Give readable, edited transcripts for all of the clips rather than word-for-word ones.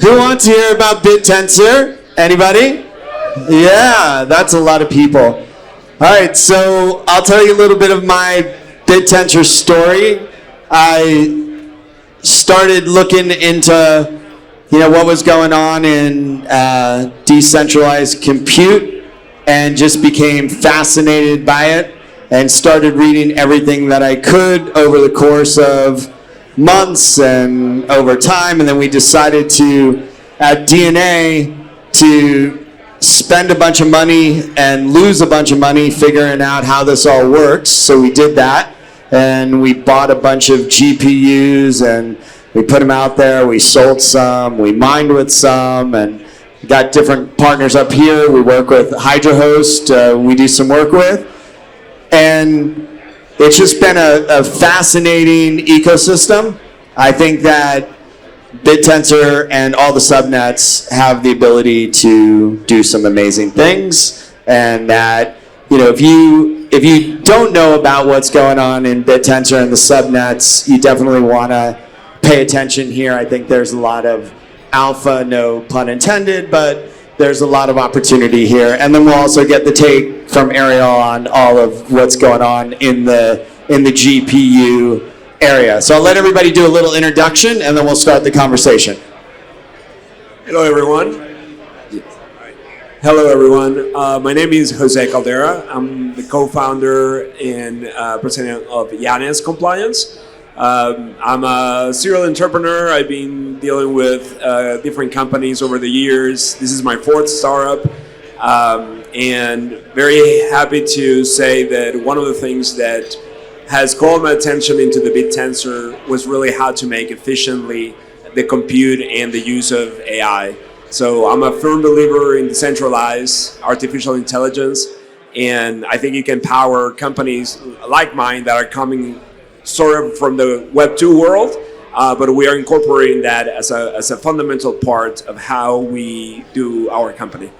Who wants to hear about Bittensor? Anybody? Yeah, that's a lot of people. All right, so I'll tell you a little bit of my Bittensor story. I started looking into, what was going on in decentralized compute and just became fascinated by it and started reading everything that I could over the course of months and over time. And then we decided to, at DNA, to spend a bunch of money and lose a bunch of money figuring out how this all works. So we did that, and we bought a bunch of GPUs and we put them out there. We sold some, we mined with some, and got different partners up here. We work with HydroHost, we do some work with. And it's just been a fascinating ecosystem. I think that Bittensor and all the subnets have the ability to do some amazing things, and that if you don't know about what's going on in Bittensor and the subnets, you definitely want to pay attention here. I think there's a lot of alpha, no pun intended, but there's a lot of opportunity here. And then we'll also get the take from Ariel on all of what's going on in the GPU area. So I'll let everybody do a little introduction, and then we'll start the conversation. Hello, everyone. Hello, everyone. My name is Jose Caldera. I'm the co-founder and president of Yanes Compliance. I'm a serial entrepreneur. I've been dealing with different companies over the years. This is my fourth startup. And very happy to say that one of the things that has called my attention into the Bittensor was really how to make efficiently the compute and the use of AI. So I'm a firm believer in decentralized artificial intelligence, and I think it can power companies like mine that are coming sort of from the Web 2 world, but we are incorporating that as a fundamental part of how we do our company.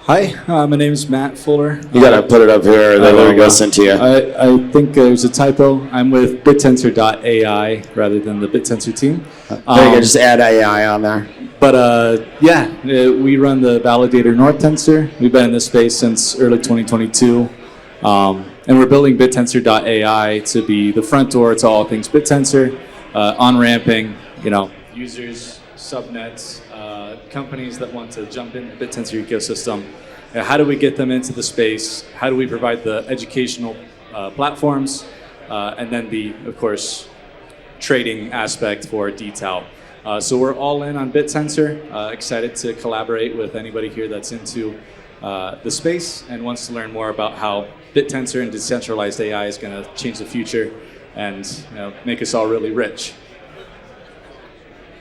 Hi, my name is Matt Fuller. You gotta put it up here, then we'll listen to you. I think there's a typo. I'm with Bittensor.ai rather than the Bittensor team. There you go, just add AI on there. But we run the validator North Tensor. We've been in this space since early 2022. And we're building Bittensor.ai to be the front door to all things Bittensor, on-ramping, users, subnets, companies that want to jump into the Bittensor ecosystem. How do we get them into the space? How do we provide the educational platforms? And then of course, trading aspect for detail. So we're all in on Bittensor. Excited to collaborate with anybody here that's into the space and wants to learn more about how Bittensor and decentralized AI is going to change the future and make us all really rich.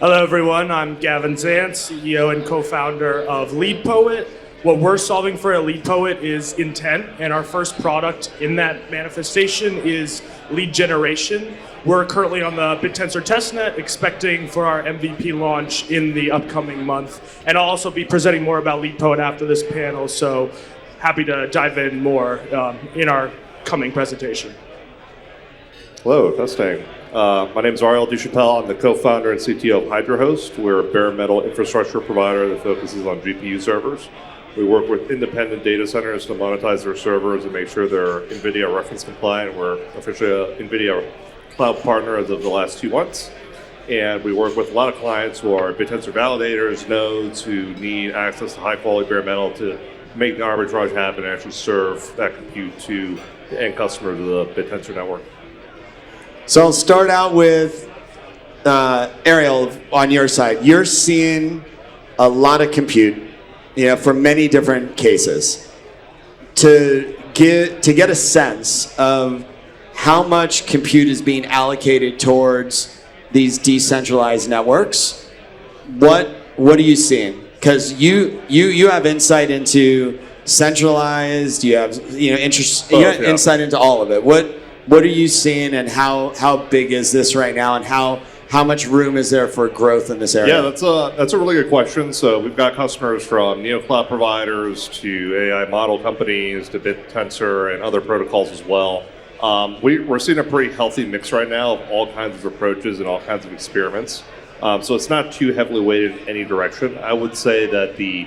Hello, everyone. I'm Gavin Zantz, CEO and co-founder of Lead Poet. What we're solving for at Lead Poet is intent, and our first product in that manifestation is lead generation. We're currently on the Bittensor testnet, expecting for our MVP launch in the upcoming month. And I'll also be presenting more about Lead Poet after this panel, so happy to dive in more in our coming presentation. Hello, testing. My name is Ariel Duchapelle. I'm the co-founder and CTO of HydroHost. We're a bare metal infrastructure provider that focuses on GPU servers. We work with independent data centers to monetize their servers and make sure they're NVIDIA reference compliant. We're officially an NVIDIA cloud partner as of the last 2 months. And we work with a lot of clients who are Bittensor validators, nodes, who need access to high quality bare metal to make the arbitrage happen and actually serve that compute to the end customers of the Bittensor network. So I'll start out with Ariel on your side. You're seeing a lot of compute, for many different cases. To get a sense of how much compute is being allocated towards these decentralized networks, what are you seeing? Because you have insight into centralized, you have insight into all of it. What are you seeing, and how big is this right now, and how much room is there for growth in this area? Yeah, that's a really good question. So we've got customers from neocloud providers to AI model companies to Bittensor and other protocols as well. We're seeing a pretty healthy mix right now of all kinds of approaches and all kinds of experiments. So it's not too heavily weighted in any direction. I would say that the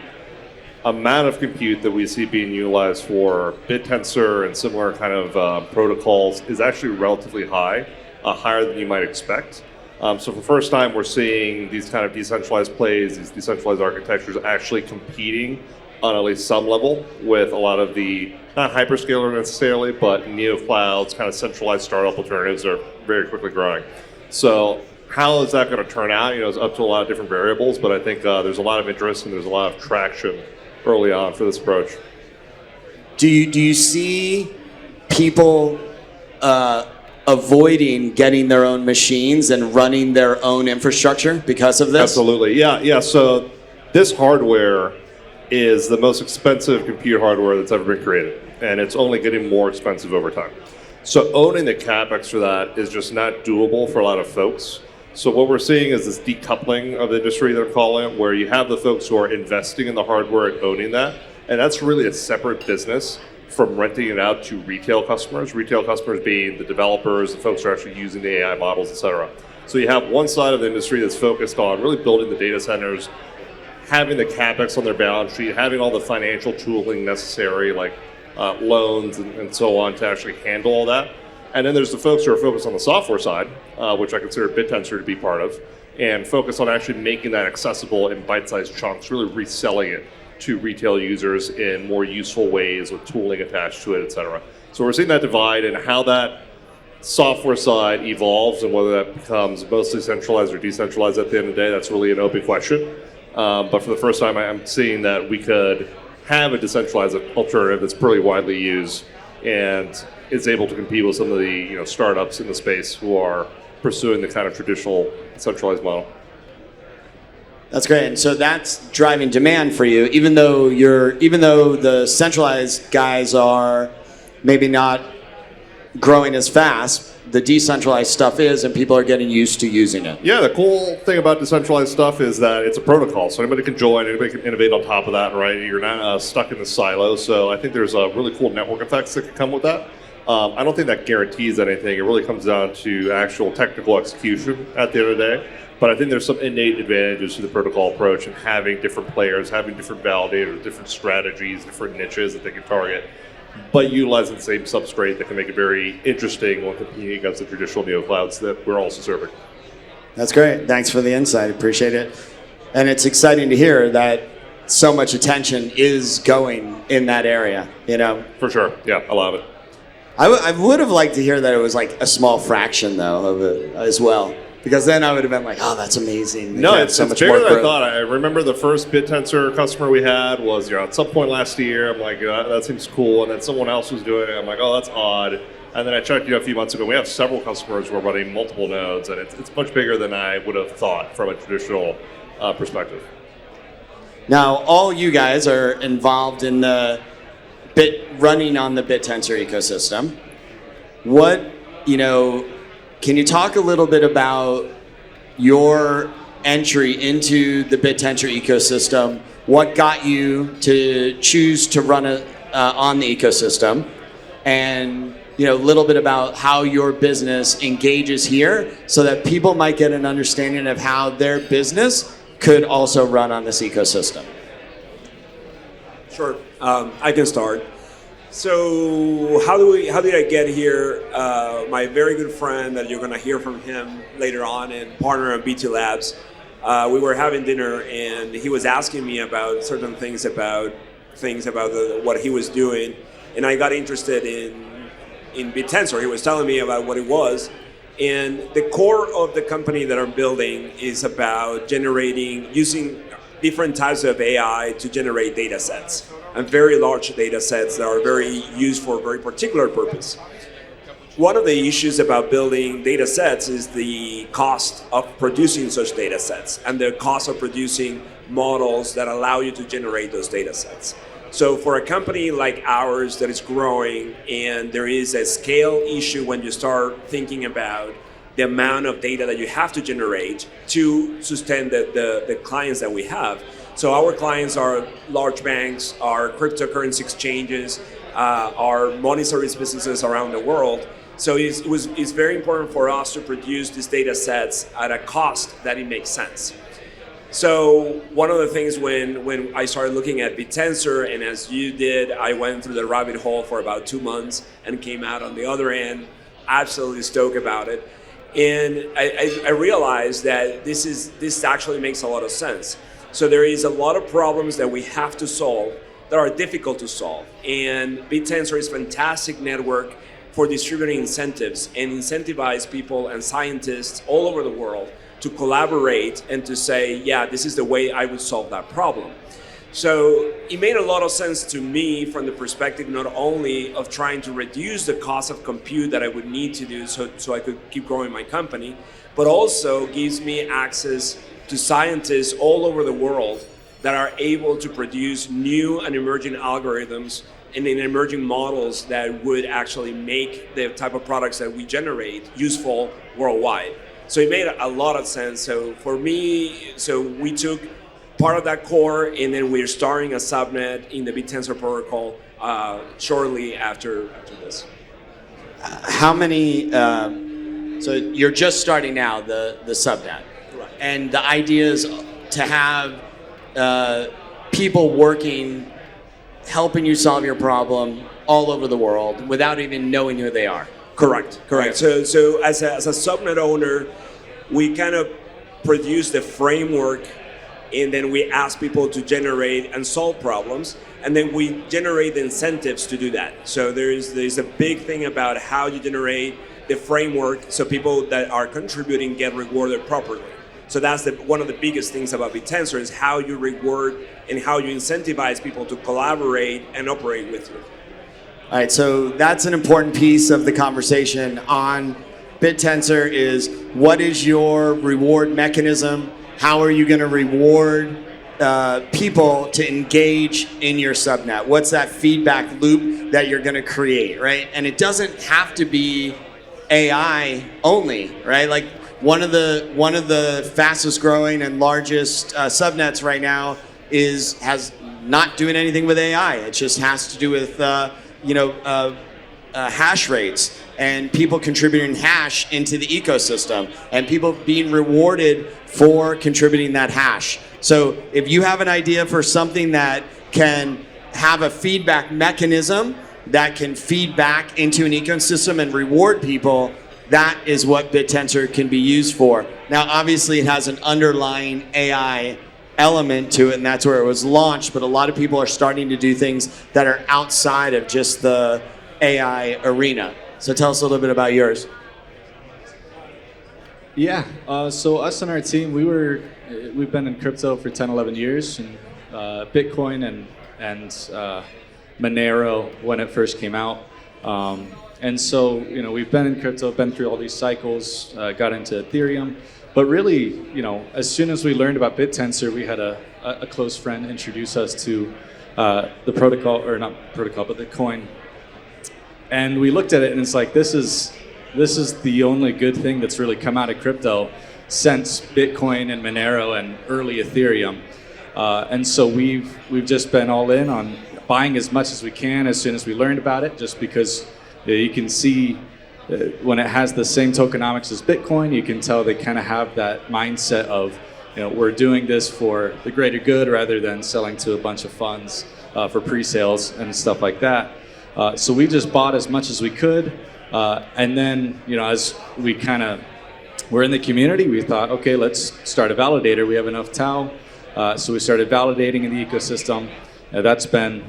amount of compute that we see being utilized for Bittensor and similar kind of protocols is actually relatively high, higher than you might expect. So for the first time, we're seeing these kind of decentralized plays, these decentralized architectures actually competing on at least some level with a lot of the, not hyperscaler necessarily, but neo clouds, kind of centralized startup alternatives are very quickly growing. So how is that going to turn out? It's up to a lot of different variables, but I think there's a lot of interest and there's a lot of traction early on for this approach. Do you see people avoiding getting their own machines and running their own infrastructure because of this? Absolutely, yeah. So this hardware is the most expensive compute hardware that's ever been created, and it's only getting more expensive over time. So owning the capex for that is just not doable for a lot of folks. So what we're seeing is this decoupling of the industry, they're calling it, where you have the folks who are investing in the hardware and owning that, and that's really a separate business from renting it out to retail customers being the developers, the folks who are actually using the AI models, et cetera. So you have one side of the industry that's focused on really building the data centers, having the capex on their balance sheet, having all the financial tooling necessary, like loans and so on, to actually handle all that. And then there's the folks who are focused on the software side, which I consider Bittensor to be part of, and focus on actually making that accessible in bite-sized chunks, really reselling it to retail users in more useful ways with tooling attached to it, et cetera. So we're seeing that divide, and how that software side evolves and whether that becomes mostly centralized or decentralized at the end of the day, that's really an open question. But for the first time, I'm seeing that we could have a decentralized alternative that's pretty widely used and is able to compete with some of the startups in the space who are pursuing the kind of traditional centralized model. That's great. And so that's driving demand for you, even though the centralized guys are maybe not growing as fast, the decentralized stuff is, and people are getting used to using it. Yeah, the cool thing about decentralized stuff is that it's a protocol, so anybody can join, anybody can innovate on top of that, right? You're not stuck in the silo, so I think there's really cool network effects that can come with that. I don't think that guarantees anything. It really comes down to actual technical execution at the end of the day. But I think there's some innate advantages to the protocol approach and having different players, having different validators, different strategies, different niches that they can target, but utilizing the same substrate that can make it very interesting when competing against the traditional neoclouds that we're also serving. That's great. Thanks for the insight. Appreciate it. And it's exciting to hear that so much attention is going in that area, For sure. Yeah, I love it. I would have liked to hear that it was like a small fraction, though, of it as well. Because then I would have been like, oh, that's amazing. No, it's bigger than I thought. I remember the first Bittensor customer we had was at some point last year. I'm like, that seems cool. And then someone else was doing it. I'm like, oh, that's odd. And then I checked a few months ago. We have several customers who are running multiple nodes. And it's much bigger than I would have thought from a traditional perspective. Now, all you guys are involved in the running on the Bittensor ecosystem. Can you talk a little bit about your entry into the Bittensor ecosystem? What got you to choose to run on the ecosystem? And a little bit about how your business engages here so that people might get an understanding of how their business could also run on this ecosystem. Sure, I can start. So how did I get here? My very good friend that you're going to hear from him later on and partner at BT Labs, we were having dinner and he was asking me about certain things about what he was doing, and I got interested in Bittensor. He was telling me about what it was, and the core of the company that I'm building is about using different types of AI to generate data sets, and very large data sets that are very used for a very particular purpose. One of the issues about building data sets is the cost of producing such data sets and the cost of producing models that allow you to generate those data sets. So for a company like ours that is growing, and there is a scale issue when you start thinking about the amount of data that you have to generate to sustain the clients that we have. So our clients are large banks, are cryptocurrency exchanges, are money service businesses around the world. So it's very important for us to produce these data sets at a cost that it makes sense. So one of the things when I started looking at Bittensor, and as you did, I went through the rabbit hole for about 2 months and came out on the other end absolutely stoked about it. And I realized that this actually makes a lot of sense. So there is a lot of problems that we have to solve that are difficult to solve. And Bittensor is a fantastic network for distributing incentives and incentivize people and scientists all over the world to collaborate and to say, yeah, this is the way I would solve that problem. So it made a lot of sense to me from the perspective not only of trying to reduce the cost of compute that I would need to do so I could keep growing my company, but also gives me access to scientists all over the world that are able to produce new and emerging algorithms and in emerging models that would actually make the type of products that we generate useful worldwide. So it made a lot of sense. So for me, we took part of that core, and then we're starting a subnet in the Bittensor protocol shortly after this. How many? So you're just starting now the subnet, Right. and the idea is to have people working, helping you solve your problem all over the world without even knowing who they are. Correct. So as a subnet owner, we kind of produce the framework, and then we ask people to generate and solve problems, and then we generate the incentives to do that. So there's a big thing about how you generate the framework so people that are contributing get rewarded properly. So that's one of the biggest things about Bittensor is how you reward and how you incentivize people to collaborate and operate with you. All right, so that's an important piece of the conversation on Bittensor is what is your reward mechanism? How are you going to reward people to engage in your subnet? What's that feedback loop that you're going to create, right? And it doesn't have to be AI only, right? Like one of the fastest growing and largest subnets right now has not doing anything with AI. It just has to do with hash rates and people contributing hash into the ecosystem and people being rewarded for contributing that hash. So if you have an idea for something that can have a feedback mechanism that can feed back into an ecosystem and reward people, that is what Bittensor can be used for. Now, obviously, it has an underlying AI element to it, and that's where it was launched, but a lot of people are starting to do things that are outside of just the AI arena. So tell us a little bit about yours. Yeah, so us and our team, we've been in crypto for 10, 11 years, and Bitcoin and Monero when it first came out. And so, we've been in crypto, been through all these cycles, got into Ethereum. But really, as soon as we learned about Bittensor, we had a close friend introduce us to the protocol, or not protocol, but the coin. And we looked at it, and it's like, this is the only good thing that's really come out of crypto since Bitcoin and Monero and early Ethereum. And so we've just been all in on buying as much as we can as soon as we learned about it, just because you can see when it has the same tokenomics as Bitcoin, you can tell they kind of have that mindset of, we're doing this for the greater good rather than selling to a bunch of funds for pre-sales and stuff like that. So we just bought as much as we could. And then, as we we're in the community, we thought, okay, let's start a validator. We have enough Tau. So we started validating in the ecosystem. That's been,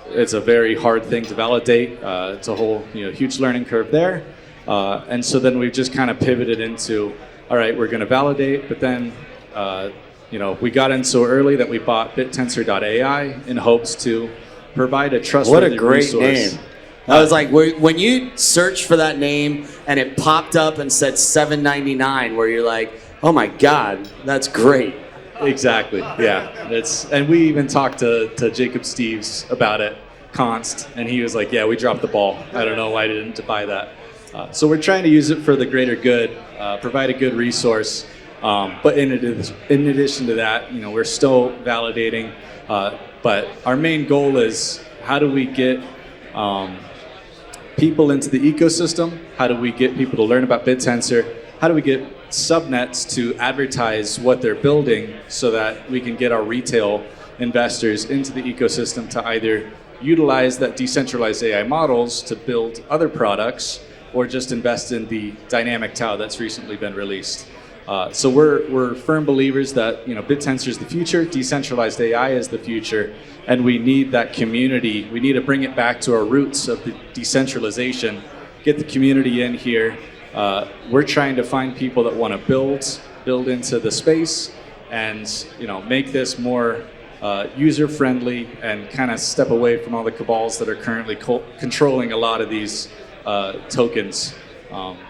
it's a very hard thing to validate. It's a whole huge learning curve there. And so then we've just kind of pivoted into, all right, we're going to validate, but then we got in so early that we bought Bittensor.ai in hopes to provide a trustworthy resource. What a great name. I was like, when you searched for that name and it popped up and said $7.99, where you're like, oh my God, that's great. Exactly. Yeah. And we even talked to Jacob Steves about it, Const, and he was like, yeah, we dropped the ball. I don't know why I didn't buy that. So we're trying to use it for the greater good, provide a good resource. But in addition to that, we're still validating. But our main goal is how do we get people into the ecosystem? How do we get people to learn about Bittensor? How do we get subnets to advertise what they're building so that we can get our retail investors into the ecosystem to either utilize that decentralized AI models to build other products or just invest in the dynamic TAO that's recently been released. So we're firm believers that Bittensor is the future, decentralized AI is the future, and we need that community. We need to bring it back to our roots of the decentralization, get the community in here. We're trying to find people that want to build into the space, and make this more user-friendly and kind of step away from all the cabals that are currently controlling a lot of these tokens.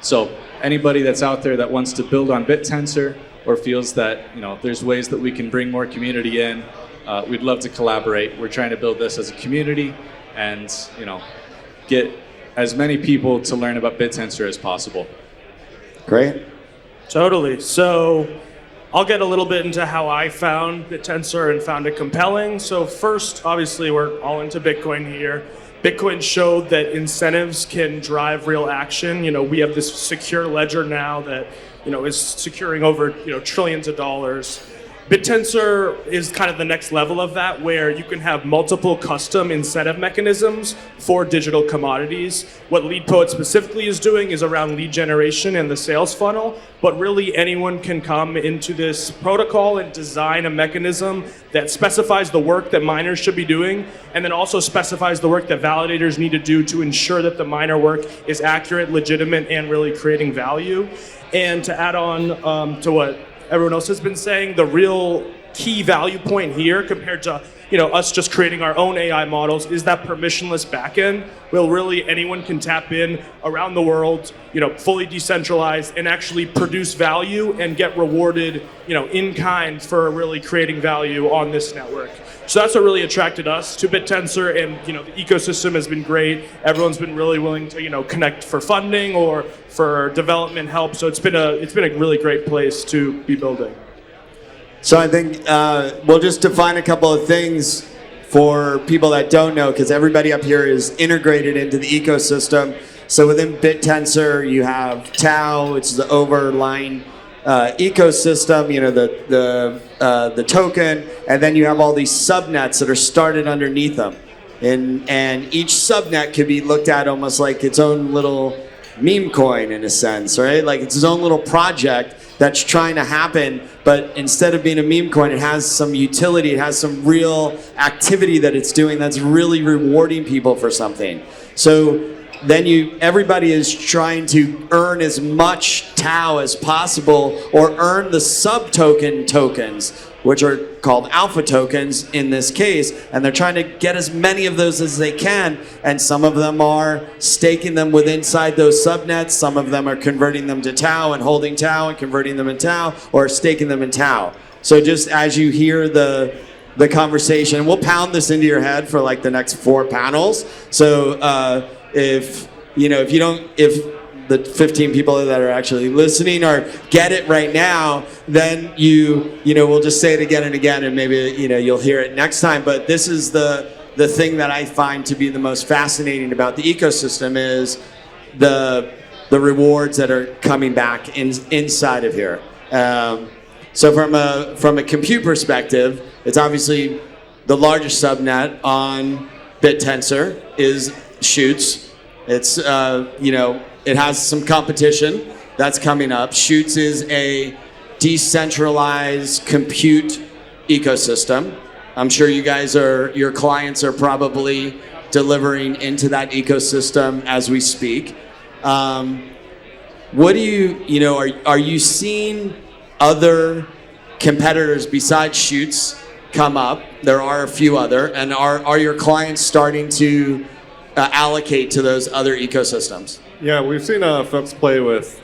So anybody that's out there that wants to build on Bittensor or feels that there's ways that we can bring more community in, we'd love to collaborate. We're trying to build this as a community and get as many people to learn about Bittensor as possible. Great. Totally. So I'll get a little bit into how I found Bittensor and found it compelling. So first, obviously, we're all into Bitcoin here. Bitcoin showed that incentives can drive real action. We have this secure ledger now that is securing over trillions of dollars. Bittensor is kind of the next level of that, where you can have multiple custom incentive mechanisms for digital commodities. What LeadPoet specifically is doing is around lead generation and the sales funnel, but really anyone can come into this protocol and design a mechanism that specifies the work that miners should be doing, and then also specifies the work that validators need to do to ensure that the miner work is accurate, legitimate, and really creating value. And to add on to what everyone else has been saying, the real key value point here compared to us just creating our own AI models is that permissionless backend where really anyone can tap in around the world, fully decentralized, and actually produce value and get rewarded, in kind for really creating value on this network. So that's what really attracted us to Bittensor, and the ecosystem has been great. Everyone's been really willing to connect for funding or for development help. So it's been a really great place to be building. So I think we'll just define a couple of things for people that don't know, because everybody up here is integrated into the ecosystem. So within Bittensor, you have TAO, which is the overlying ecosystem, the token, and then you have all these subnets that are started underneath them. And each subnet could be looked at almost like its own little meme coin in a sense, right? Like it's its own little project that's trying to happen, but instead of being a meme coin, it has some utility, it has some real activity that it's doing that's really rewarding people for something. So then everybody is trying to earn as much TAO as possible, or earn the sub-token tokens, which are called alpha tokens in this case, and they're trying to get as many of those as they can, and some of them are staking them within inside those subnets, some of them are converting them to TAO and holding TAO and converting them in TAO, or staking them in TAO. So just as you hear the conversation, we'll pound this into your head for like the next 4 panels. So if the 15 people that are actually listening or get it right now, then we'll just say it again and again, and maybe you'll hear it next time. But this is the thing that I find to be the most fascinating about the ecosystem is the rewards that are coming back inside of here. So from a compute perspective, it's obviously the largest subnet on Bittensor is Shoots. It's it has some competition that's coming up. Shoots is a decentralized compute ecosystem. I'm sure your clients are probably delivering into that ecosystem as we speak. What do are you seeing other competitors besides Shoots come up? There are a few other, and are your clients starting to allocate to those other ecosystems? Yeah, we've seen folks play with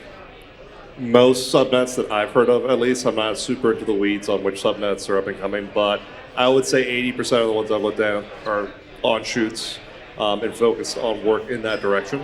most subnets that I've heard of, at least. I'm not super into the weeds on which subnets are up and coming, but I would say 80% of the ones I've looked at are on Shoots and focused on work in that direction.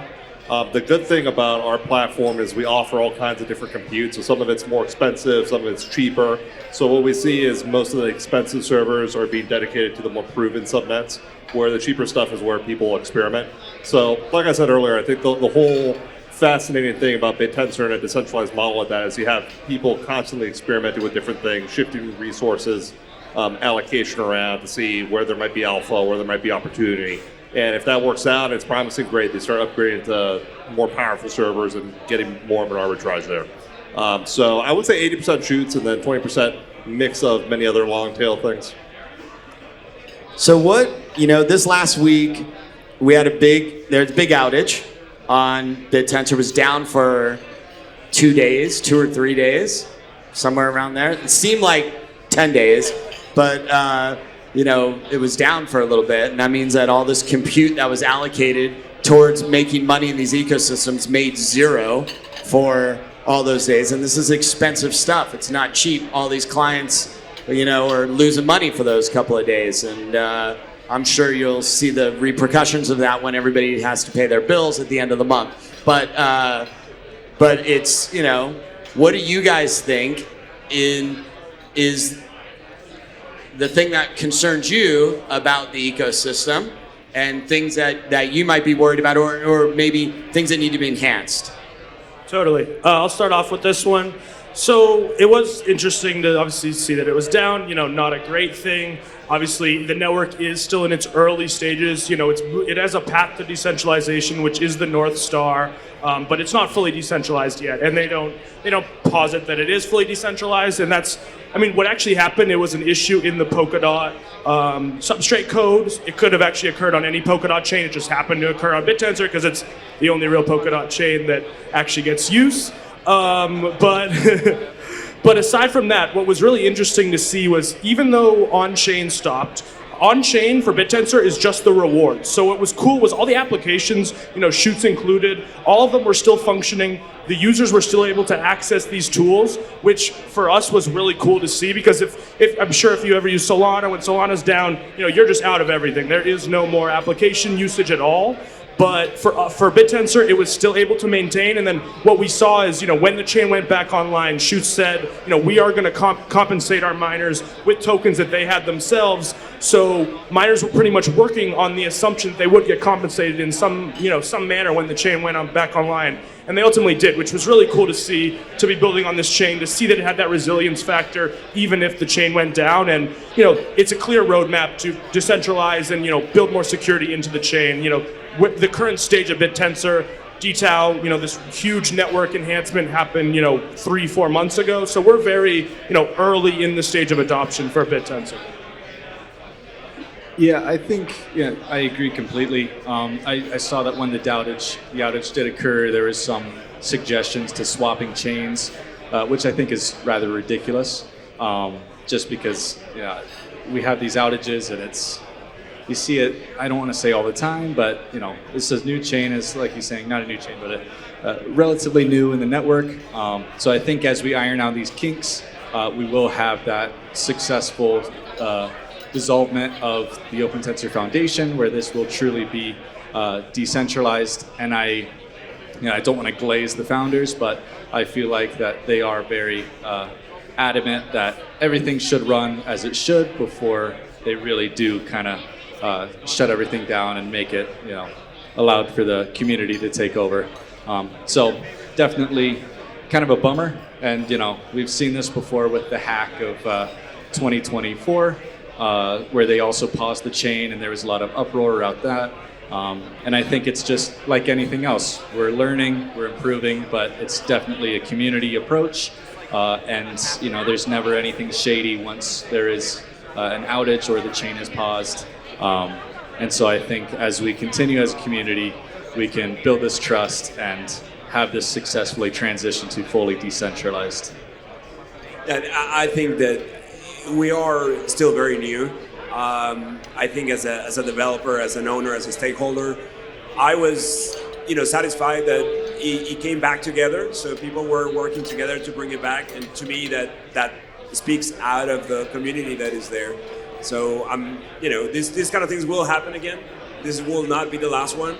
The good thing about our platform is we offer all kinds of different compute. So some of it's more expensive, some of it's cheaper. So what we see is most of the expensive servers are being dedicated to the more proven subnets, where the cheaper stuff is where people experiment. So like I said earlier, I think the whole fascinating thing about Bittensor and a decentralized model like that is you have people constantly experimenting with different things, shifting resources, allocation around to see where there might be alpha, where there might be opportunity. And if that works out, it's promising, great. They start upgrading to more powerful servers and getting more of an arbitrage there. So I would say 80% shoots and then 20% mix of many other long tail things. So this last week, we had there's a big outage on Bittensor. It was down for 2 days, 2 or 3 days, somewhere around there. It seemed like 10 days, but it was down for a little bit, and that means that all this compute that was allocated towards making money in these ecosystems made zero for all those days. And this is expensive stuff. It's not cheap. All these clients, are losing money for those couple of days. And I'm sure you'll see the repercussions of that when everybody has to pay their bills at the end of the month. But it's, what do you guys think is the thing that concerns you about the ecosystem and things that you might be worried about, or maybe things that need to be enhanced? Totally. I'll start off with this one. So it was interesting to obviously see that it was down, not a great thing. Obviously, the network is still in its early stages. It has a path to decentralization, which is the North Star, but it's not fully decentralized yet. And they don't posit that it is fully decentralized. And what actually happened, it was an issue in the Polkadot substrate code. It could have actually occurred on any Polkadot chain. It just happened to occur on Bittensor because it's the only real Polkadot chain that actually gets use. But aside from that, what was really interesting to see was even though on-chain stopped, on-chain for Bittensor is just the reward. So what was cool was all the applications, shoots included, all of them were still functioning. The users were still able to access these tools, which for us was really cool to see, because if I'm sure if you ever use Solana, when Solana's down, you're just out of everything. There is no more application usage at all. But for Bittensor, it was still able to maintain. And then what we saw is, when the chain went back online, Shoots said, we are going to compensate our miners with tokens that they had themselves. So miners were pretty much working on the assumption that they would get compensated in some manner when the chain went back online. And they ultimately did, which was really cool to see, to be building on this chain, to see that it had that resilience factor, even if the chain went down. And, it's a clear roadmap to decentralize and, build more security into the chain. With the current stage of Bittensor, DTAO, this huge network enhancement happened, 3-4 months ago. So we're very, early in the stage of adoption for Bittensor. Yeah, I agree completely. I saw that when the outage did occur, there was some suggestions to swapping chains, which I think is rather ridiculous, just because we have these outages and you see it, I don't want to say all the time, but this is new chain is, like you're saying, not a new chain, but relatively new in the network. So I think as we iron out these kinks, we will have that successful dissolvement of the Open Tensor Foundation, where this will truly be decentralized. And I don't want to glaze the founders, but I feel like that they are very adamant that everything should run as it should before they really do kind of shut everything down and make it, allowed for the community to take over. So definitely kind of a bummer. And, we've seen this before with the hack of 2024, where they also paused the chain and there was a lot of uproar about that. And I think it's just like anything else. We're learning, we're improving, but it's definitely a community approach. And, there's never anything shady once there is an outage or the chain is paused. And so I think as we continue as a community, we can build this trust and have this successfully transition to fully decentralized. And I think that we are still very new. I think as a developer, as an owner, as a stakeholder, I was satisfied that it came back together. So people were working together to bring it back, and to me that speaks out of the community that is there. So this kind of things will happen again. This will not be the last one.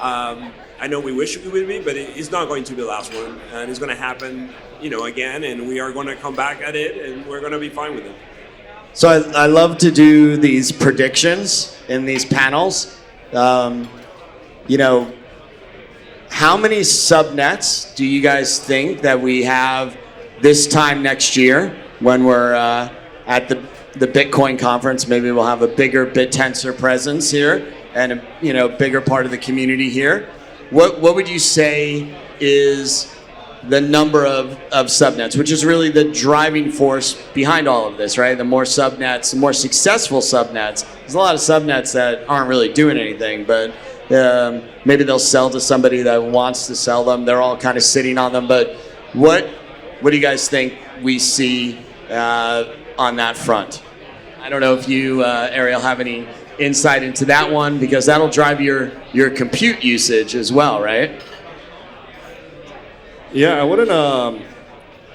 I know we wish it would be, but it's not going to be the last one, and it's going to happen, again, and we are going to come back at it, and we're going to be fine with it. So I love to do these predictions in these panels. How many subnets do you guys think that we have this time next year when we're at the Bitcoin conference? Maybe we'll have a bigger Bittensor presence here and a bigger part of the community here. What would you say is the number of subnets, which is really the driving force behind all of this, right? The more subnets, the more successful subnets. There's a lot of subnets that aren't really doing anything, but maybe they'll sell to somebody that wants to sell them. They're all kind of sitting on them. But what do you guys think we see on that front? I don't know if you, Ariel, have any insight into that one, because that'll drive your compute usage as well, right? Yeah, I wouldn't.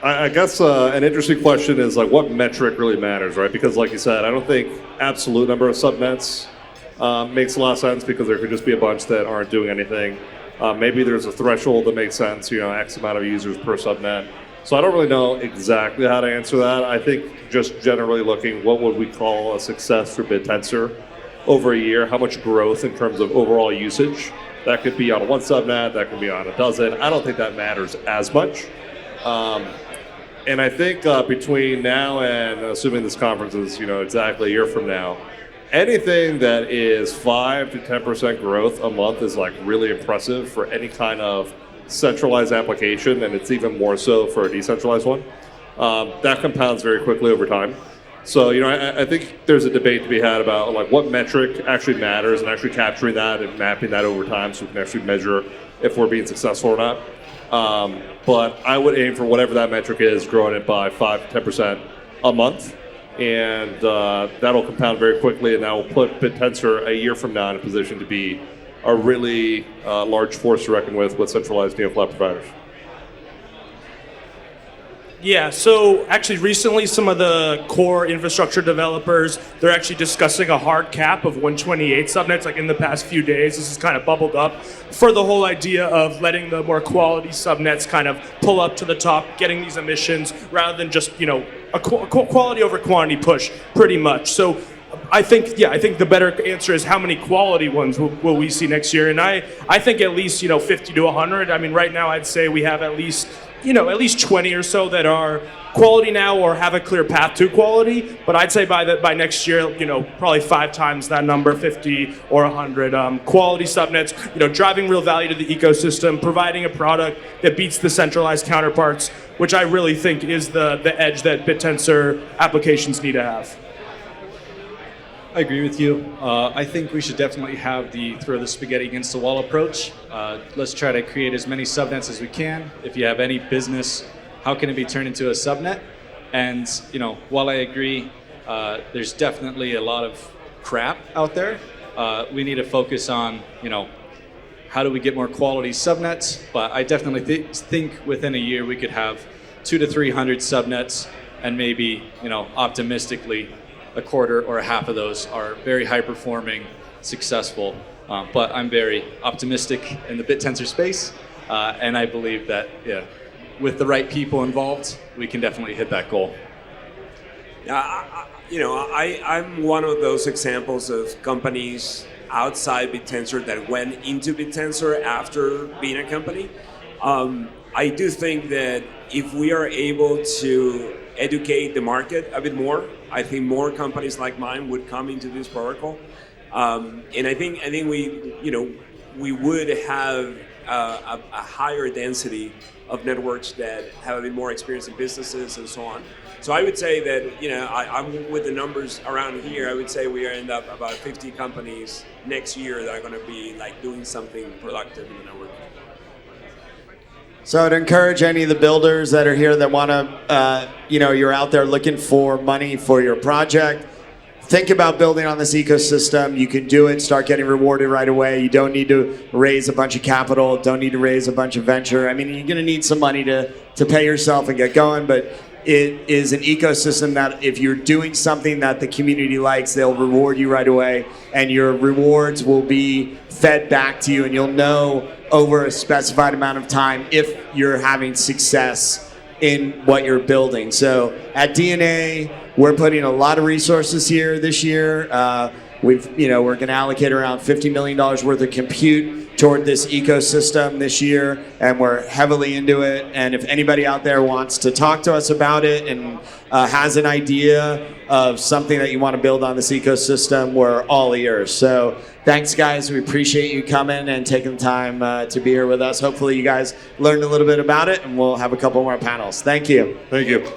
I guess an interesting question is like what metric really matters, right? Because like you said, I don't think absolute number of subnets makes a lot of sense, because there could just be a bunch that aren't doing anything. Maybe there's a threshold that makes sense, X amount of users per subnet. So I don't really know exactly how to answer that. I think just generally looking, what would we call a success for Bittensor over a year? How much growth in terms of overall usage? That could be on one subnet, that could be on a dozen. I don't think that matters as much. And I think between now and assuming this conference is exactly a year from now, anything that is 5 to 10% growth a month is like really impressive for any kind of centralized application, and it's even more so for a decentralized one. That compounds very quickly over time. So, I think there's a debate to be had about like what metric actually matters and actually capturing that and mapping that over time so we can actually measure if we're being successful or not. But I would aim for whatever that metric is, growing it by 5 to 10% a month. And that'll compound very quickly, and that will put Bittensor a year from now in a position to be a really large force to reckon with centralized neocloud providers. Yeah, so actually recently some of the core infrastructure developers, they're actually discussing a hard cap of 128 subnets, like in the past few days. This has kind of bubbled up for the whole idea of letting the more quality subnets kind of pull up to the top, getting these emissions, rather than just, a quality over quantity push, pretty much. So I think the better answer is how many quality ones will we see next year? And I think at least, 50 to 100. I mean, right now I'd say we have at least 20 or so that are quality now or have a clear path to quality. But I'd say by next year, probably 5 times that number, 50 or 100 quality subnets, driving real value to the ecosystem, providing a product that beats the centralized counterparts, which I really think is the edge that Bittensor applications need to have. I agree with you. I think we should definitely have the throw the spaghetti against the wall approach. Let's try to create as many subnets as we can. If you have any business, how can it be turned into a subnet? And while I agree, there's definitely a lot of crap out there. We need to focus on how do we get more quality subnets. But I definitely think within a year we could have 200 to 300 subnets, and maybe optimistically, a quarter or a half of those are very high performing, successful. But I'm very optimistic in the Bittensor space, and I believe that with the right people involved, we can definitely hit that goal. I'm one of those examples of companies outside Bittensor that went into Bittensor after being a company. I do think that if we are able to educate the market a bit more, I think more companies like mine would come into this protocol, and I think we would have a higher density of networks that have a bit more experience in businesses and so on. So I would say that I'm with the numbers around here. I would say we end up about 50 companies next year that are going to be like doing something productive in the network. So I'd encourage any of the builders that are here that want to, you're out there looking for money for your project. Think about building on this ecosystem. You can do it, start getting rewarded right away. You don't need to raise a bunch of capital, don't need to raise a bunch of venture. I mean, you're going to need some money to pay yourself and get going, but it is an ecosystem that if you're doing something that the community likes, they'll reward you right away, and your rewards will be fed back to you, and you'll know over a specified amount of time if you're having success in what you're building. So at DNA, we're putting a lot of resources here this year. We're going to allocate around $50 million worth of compute toward this ecosystem this year, and we're heavily into it. And if anybody out there wants to talk to us about it and has an idea of something that you want to build on this ecosystem, we're all ears. So thanks, guys. We appreciate you coming and taking the time to be here with us. Hopefully you guys learned a little bit about it, and we'll have a couple more panels. Thank you. Thank you.